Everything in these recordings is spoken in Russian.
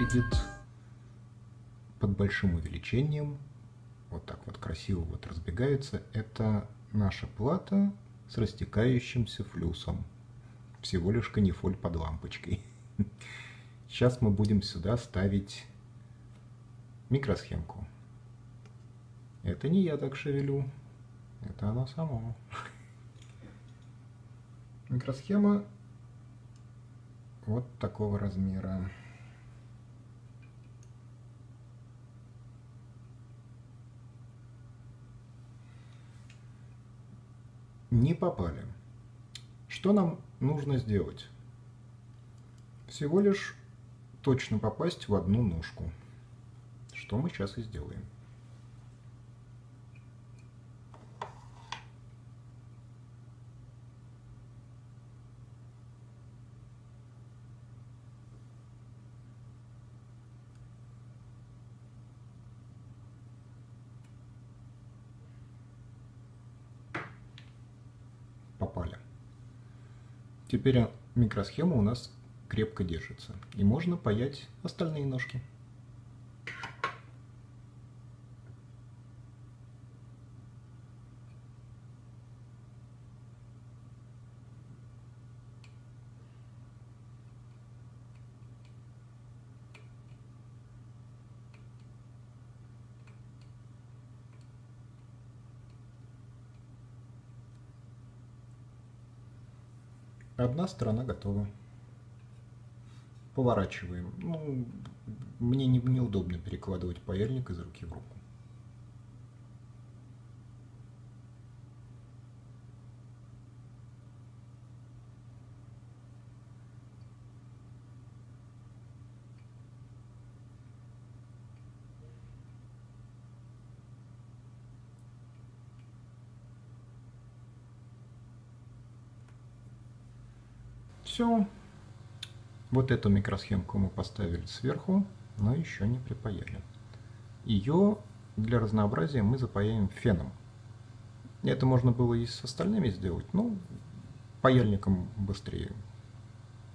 выглядит под большим увеличением. Вот так вот красиво вот разбегается. Это наша плата с растекающимся флюсом. Всего лишь канифоль под лампочкой. Сейчас мы будем сюда ставить микросхемку. Это не я так шевелю, это она сама. Микросхема вот такого размера. Не попали. Что нам нужно сделать? Всего лишь точно попасть в одну ножку. Что мы сейчас и сделаем. Попали. Теперь микросхема у нас крепко держится. И можно паять остальные ножки. Одна сторона готова. Поворачиваем. Ну, мне неудобно перекладывать паяльник из руки в руку. Все. Вот эту микросхемку мы поставили сверху, но еще не припаяли. Ее для разнообразия мы запаяем феном. Это можно было и с остальными сделать, но паяльником быстрее.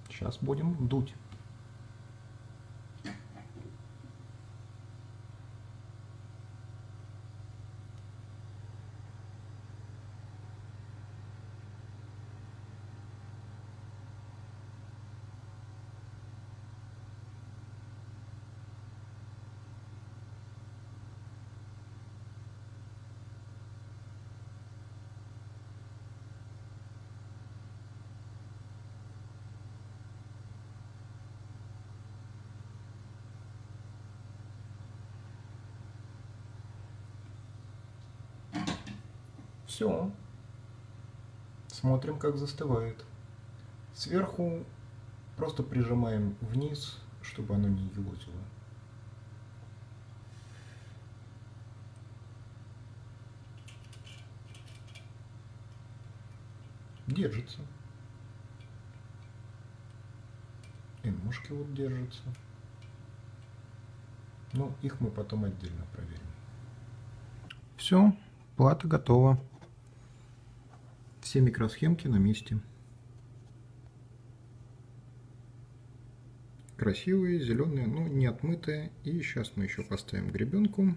Сейчас будем дуть. Все. Смотрим, как застывает. Сверху просто прижимаем вниз, чтобы оно не елозило. Держится. И ножки вот держатся. Но их мы потом отдельно проверим. Все, плата готова. Все микросхемки на месте. Красивые, зеленые, но не отмытые. И сейчас мы еще поставим гребенку.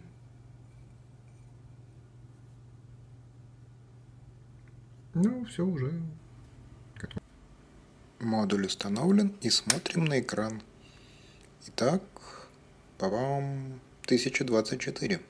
Ну, все уже готово. Модуль установлен и смотрим на экран. Итак, по вам 1024.